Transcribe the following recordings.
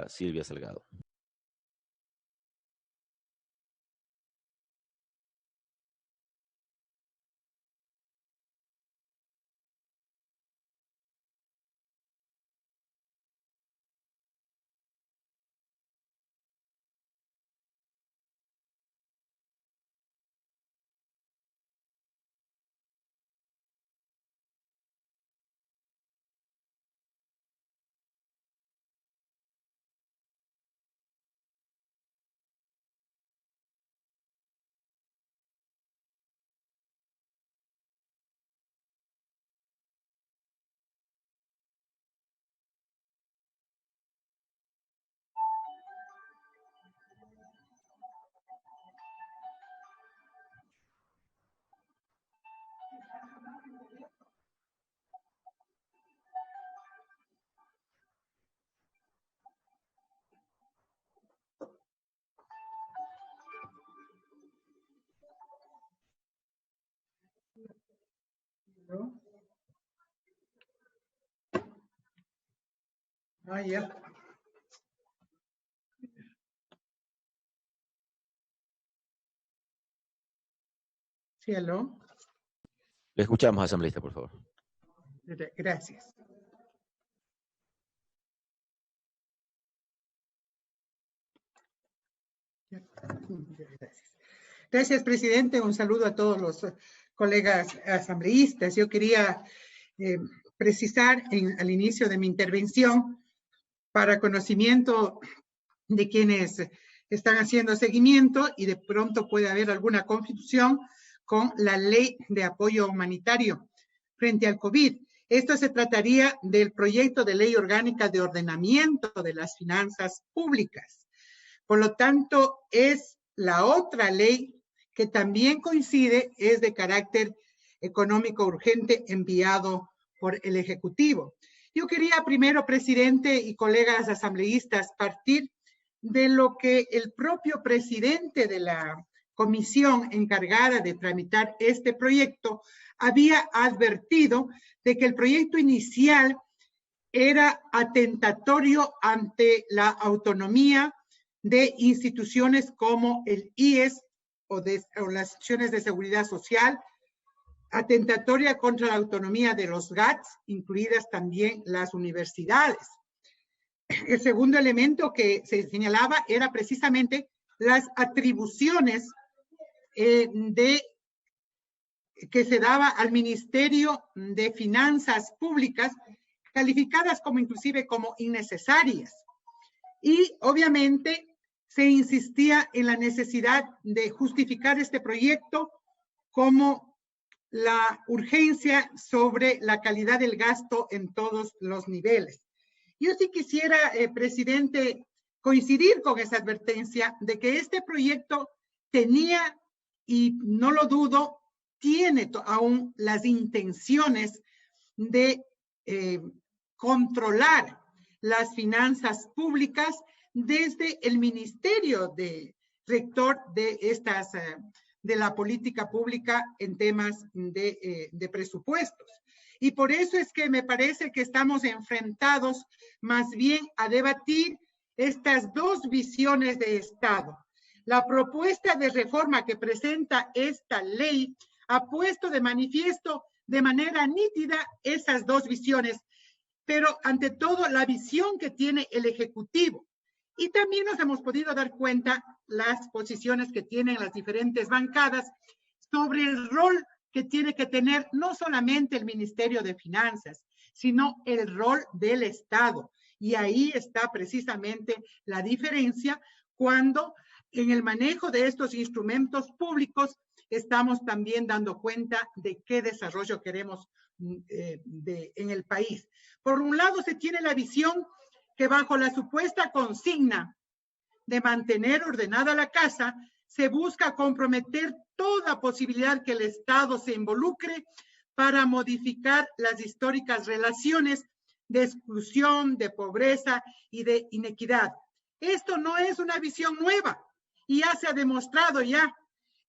Silvia Salgado. Ya. Sí, aló. Le escuchamos, asambleísta, por favor. Gracias. Gracias. Gracias, presidente. Un saludo a todos los colegas asambleístas. Yo quería precisar al inicio de mi intervención, para conocimiento de quienes están haciendo seguimiento y de pronto puede haber alguna confusión con la ley de apoyo humanitario frente al COVID. Esto se trataría del proyecto de ley orgánica de ordenamiento de las finanzas públicas. Por lo tanto, es la otra ley que también coincide, es de carácter económico urgente enviado por el Ejecutivo. Yo quería primero, presidente y colegas asambleístas, partir de lo que el propio presidente de la comisión encargada de tramitar este proyecto había advertido de que el proyecto inicial era atentatorio ante la autonomía de instituciones como el IES o las instituciones de seguridad social, atentatoria contra la autonomía de los GATS, incluidas también las universidades. El segundo elemento que se señalaba era precisamente las atribuciones que se daba al Ministerio de Finanzas Públicas, calificadas como inclusive como innecesarias. Y obviamente se insistía en la necesidad de justificar este proyecto como la urgencia sobre la calidad del gasto en todos los niveles. Yo sí quisiera, presidente, coincidir con esa advertencia de que este proyecto tenía, y no lo dudo, tiene aún las intenciones de controlar las finanzas públicas desde el ministerio de rector de estas de la política pública en temas de presupuestos. Y por eso es que me parece que estamos enfrentados más bien a debatir estas dos visiones de Estado. La propuesta de reforma que presenta esta ley ha puesto de manifiesto de manera nítida esas dos visiones, pero ante todo la visión que tiene el Ejecutivo. Y también nos hemos podido dar cuenta las posiciones que tienen las diferentes bancadas sobre el rol que tiene que tener no solamente el Ministerio de Finanzas, sino el rol del Estado. Y ahí está precisamente la diferencia cuando en el manejo de estos instrumentos públicos estamos también dando cuenta de qué desarrollo queremos en el país. Por un lado, se tiene la visión que bajo la supuesta consigna de mantener ordenada la casa, se busca comprometer toda posibilidad que el Estado se involucre para modificar las históricas relaciones de exclusión, de pobreza y de inequidad. Esto no es una visión nueva y ya se ha demostrado ya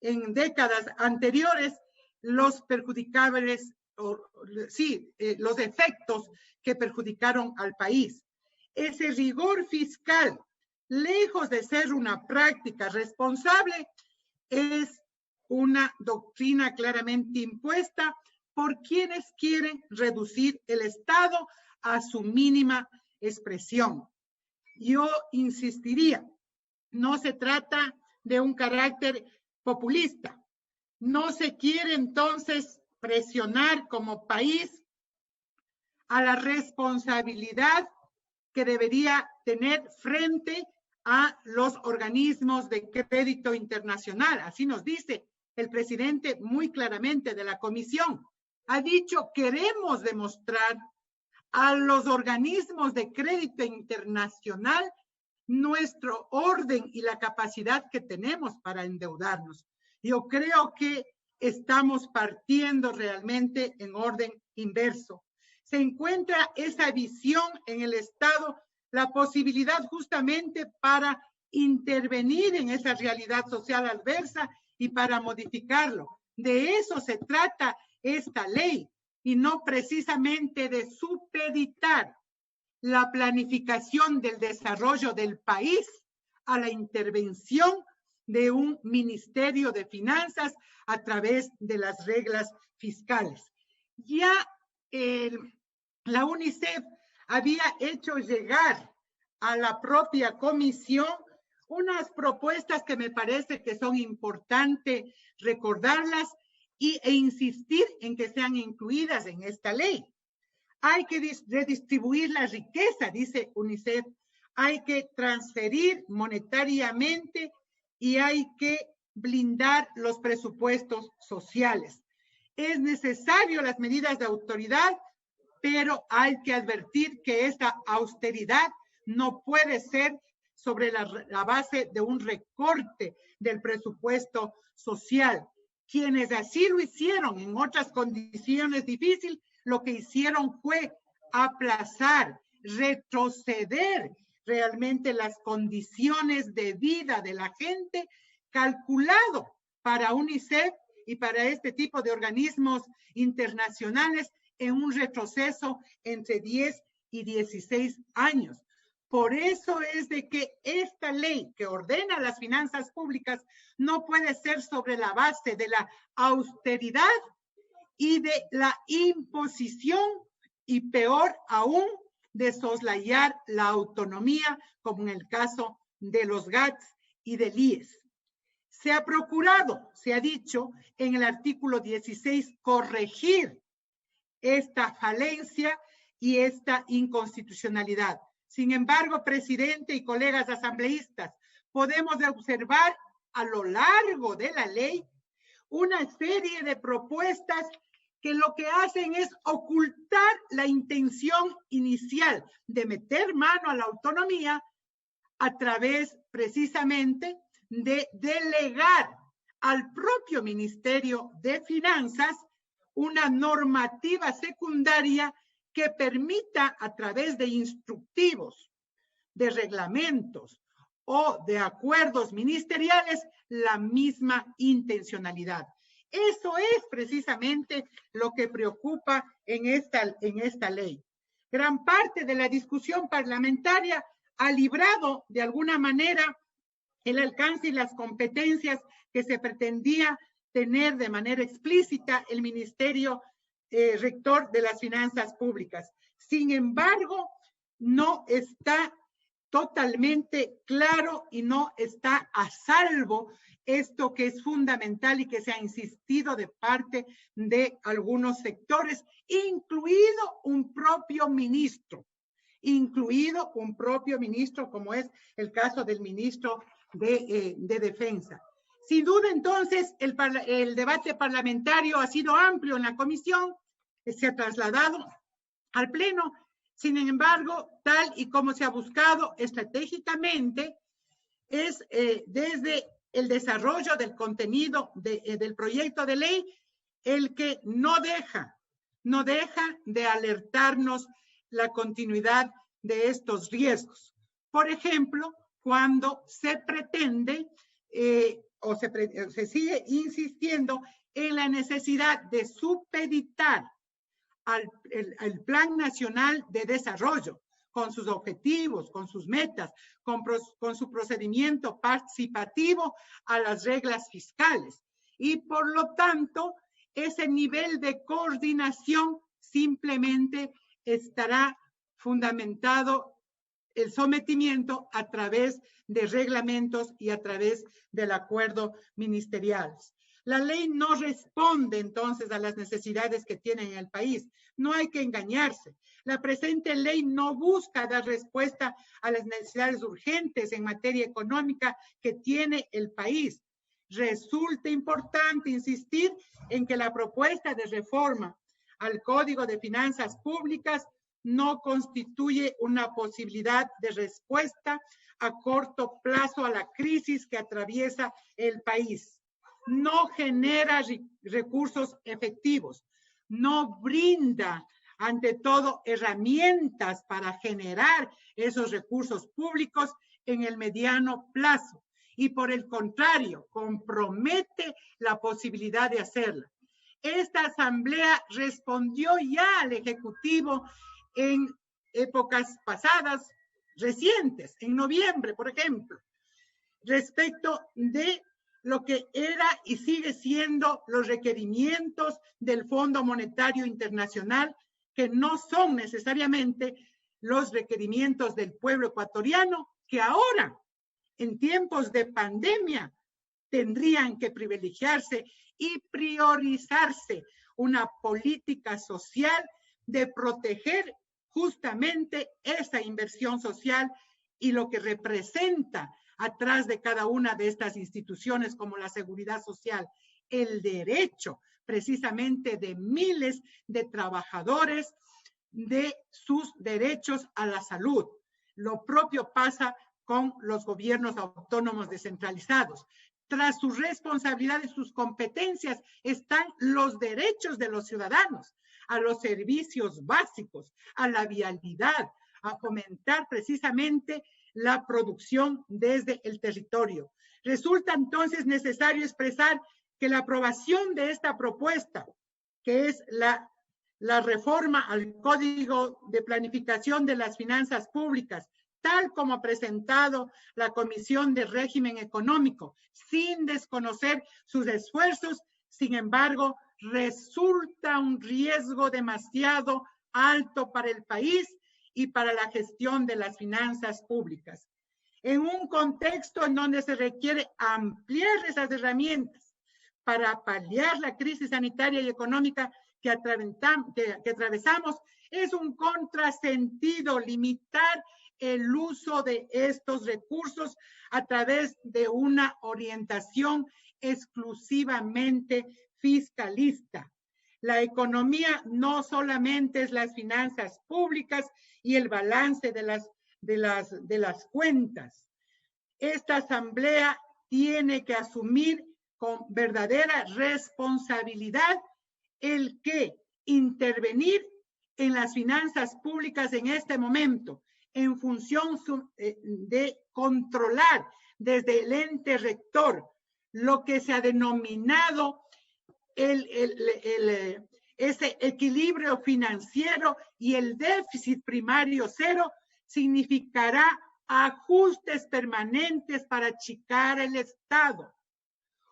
en décadas anteriores los perjudicables, los efectos que perjudicaron al país. ese rigor fiscal, lejos de ser una práctica responsable, es una doctrina claramente impuesta por quienes quieren reducir el Estado a su mínima expresión. Yo insistiría, no se trata de un carácter populista. No se quiere entonces presionar como país a la responsabilidad que debería tener frente a los organismos de crédito internacional. Así nos dice el presidente muy claramente de la comisión. Ha dicho, queremos demostrar a los organismos de crédito internacional nuestro orden y la capacidad que tenemos para endeudarnos. Yo creo que estamos partiendo realmente en orden inverso. Se encuentra esa visión en el Estado, la posibilidad justamente para intervenir en esa realidad social adversa y para modificarlo. De eso se trata esta ley y no precisamente de supeditar la planificación del desarrollo del país a la intervención de un Ministerio de Finanzas a través de las reglas fiscales. Ya la UNICEF había hecho llegar a la propia comisión unas propuestas que me parece que son importantes recordarlas e insistir en que sean incluidas en esta ley. Hay que redistribuir la riqueza, dice UNICEF. Hay que transferir monetariamente y hay que blindar los presupuestos sociales. Es necesario las medidas de autoridad, pero hay que advertir que esta austeridad no puede ser sobre la base de un recorte del presupuesto social. Quienes así lo hicieron en otras condiciones difíciles, lo que hicieron fue aplazar, retroceder realmente las condiciones de vida de la gente, calculado para UNICEF y para este tipo de organismos internacionales en un retroceso entre 10 y 16 años. Por eso es de que esta ley que ordena las finanzas públicas no puede ser sobre la base de la austeridad y de la imposición y peor aún de soslayar la autonomía, como en el caso de los GATS y del IES. Se ha procurado, se ha dicho en el artículo 16, corregir esta falencia y esta inconstitucionalidad. Sin embargo, presidente y colegas asambleístas, podemos observar a lo largo de la ley una serie de propuestas que lo que hacen es ocultar la intención inicial de meter mano a la autonomía a través precisamente de delegar al propio Ministerio de Finanzas una normativa secundaria que permita a través de instructivos, de reglamentos o de acuerdos ministeriales la misma intencionalidad. Eso es precisamente lo que preocupa en esta ley. Gran parte de la discusión parlamentaria ha librado de alguna manera el alcance y las competencias que se pretendía tener de manera explícita el Ministerio Rector de las Finanzas Públicas. Sin embargo, no está totalmente claro y no está a salvo esto que es fundamental y que se ha insistido de parte de algunos sectores, incluido un propio ministro como es el caso del ministro de Defensa. Sin duda, entonces, el debate parlamentario ha sido amplio en la comisión, se ha trasladado al Pleno. Sin embargo, tal y como se ha buscado estratégicamente, es desde el desarrollo del contenido del proyecto de ley el que no deja de alertarnos la continuidad de estos riesgos. Por ejemplo, cuando se pretende se sigue insistiendo en la necesidad de supeditar al Plan Nacional de Desarrollo, con sus objetivos, con sus metas, con su procedimiento participativo a las reglas fiscales. Y por lo tanto, ese nivel de coordinación simplemente estará fundamentado el sometimiento a través de reglamentos y a través del acuerdo ministerial. La ley no responde entonces a las necesidades que tiene el país. No hay que engañarse. La presente ley no busca dar respuesta a las necesidades urgentes en materia económica que tiene el país. Resulta importante insistir en que la propuesta de reforma al Código de Finanzas Públicas no constituye una posibilidad de respuesta a corto plazo a la crisis que atraviesa el país. No genera recursos efectivos, no brinda, ante todo, herramientas para generar esos recursos públicos en el mediano plazo y, por el contrario, compromete la posibilidad de hacerla. Esta asamblea respondió ya al Ejecutivo en épocas pasadas, recientes, en noviembre, por ejemplo, respecto de lo que era y sigue siendo los requerimientos del Fondo Monetario Internacional, que no son necesariamente los requerimientos del pueblo ecuatoriano, que ahora, en tiempos de pandemia, tendrían que privilegiarse y priorizarse una política social de proteger justamente esa inversión social y lo que representa atrás de cada una de estas instituciones como la seguridad social, el derecho precisamente de miles de trabajadores de sus derechos a la salud. Lo propio pasa con los gobiernos autónomos descentralizados. Tras sus responsabilidades, sus competencias, están los derechos de los ciudadanos a los servicios básicos, a la vialidad, a fomentar precisamente la producción desde el territorio. Resulta entonces necesario expresar que la aprobación de esta propuesta, que es la reforma al Código de Planificación de las Finanzas Públicas, tal como ha presentado la Comisión de Régimen Económico, sin desconocer sus esfuerzos, sin embargo, resulta un riesgo demasiado alto para el país y para la gestión de las finanzas públicas. En un contexto en donde se requiere ampliar esas herramientas para paliar la crisis sanitaria y económica que atravesamos, es un contrasentido limitar el uso de estos recursos a través de una orientación exclusivamente fiscalista. La economía no solamente es las finanzas públicas y el balance de las cuentas. Esta asamblea tiene que asumir con verdadera responsabilidad el que intervenir en las finanzas públicas en este momento, en función de controlar desde el ente rector lo que se ha denominado ese equilibrio financiero y el déficit primario cero, significará ajustes permanentes para achicar el Estado.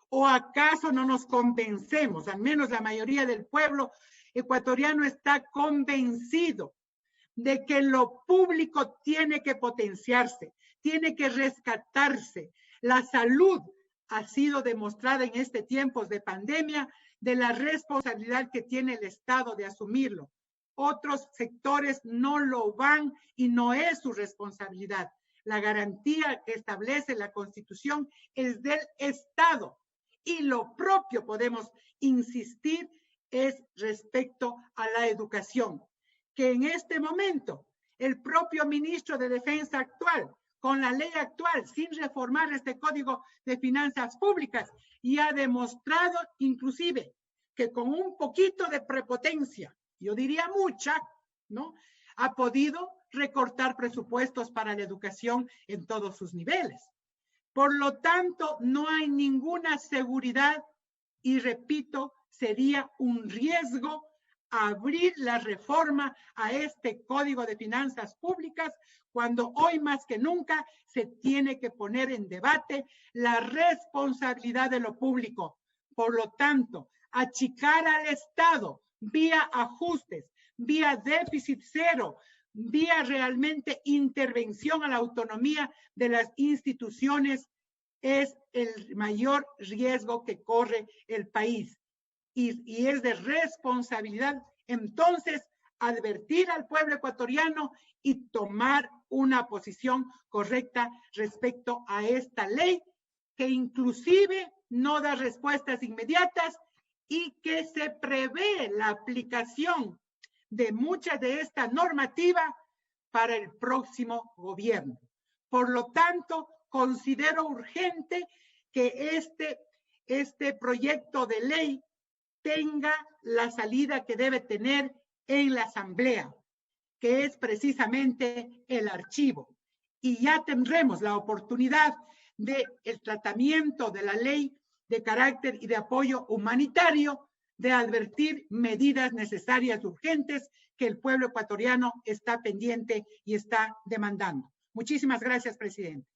¿O acaso no nos convencemos? Al menos la mayoría del pueblo ecuatoriano está convencido de que lo público tiene que potenciarse, tiene que rescatarse. La salud ha sido demostrada en este tiempo de pandemia de la responsabilidad que tiene el Estado de asumirlo. Otros sectores no lo van y no es su responsabilidad. La garantía que establece la Constitución es del Estado y lo propio podemos insistir es respecto a la educación, que en este momento el propio ministro de Defensa actual, con la ley actual, sin reformar este Código de Finanzas Públicas, y ha demostrado inclusive que con un poquito de prepotencia, yo diría mucha, ¿no?, ha podido recortar presupuestos para la educación en todos sus niveles. Por lo tanto, no hay ninguna seguridad y, repito, sería un riesgo abrir la reforma a este Código de Finanzas Públicas, cuando hoy más que nunca se tiene que poner en debate la responsabilidad de lo público. Por lo tanto, achicar al Estado vía ajustes, vía déficit cero, vía realmente intervención a la autonomía de las instituciones es el mayor riesgo que corre el país. Y es de responsabilidad entonces advertir al pueblo ecuatoriano y tomar una posición correcta respecto a esta ley que inclusive no da respuestas inmediatas y que se prevé la aplicación de mucha de esta normativa para el próximo gobierno. Por lo tanto, considero urgente que este proyecto de ley tenga la salida que debe tener en la Asamblea, que es precisamente el archivo. Y ya tendremos la oportunidad del tratamiento de la ley de carácter y de apoyo humanitario, de advertir medidas necesarias urgentes que el pueblo ecuatoriano está pendiente y está demandando. Muchísimas gracias, presidente.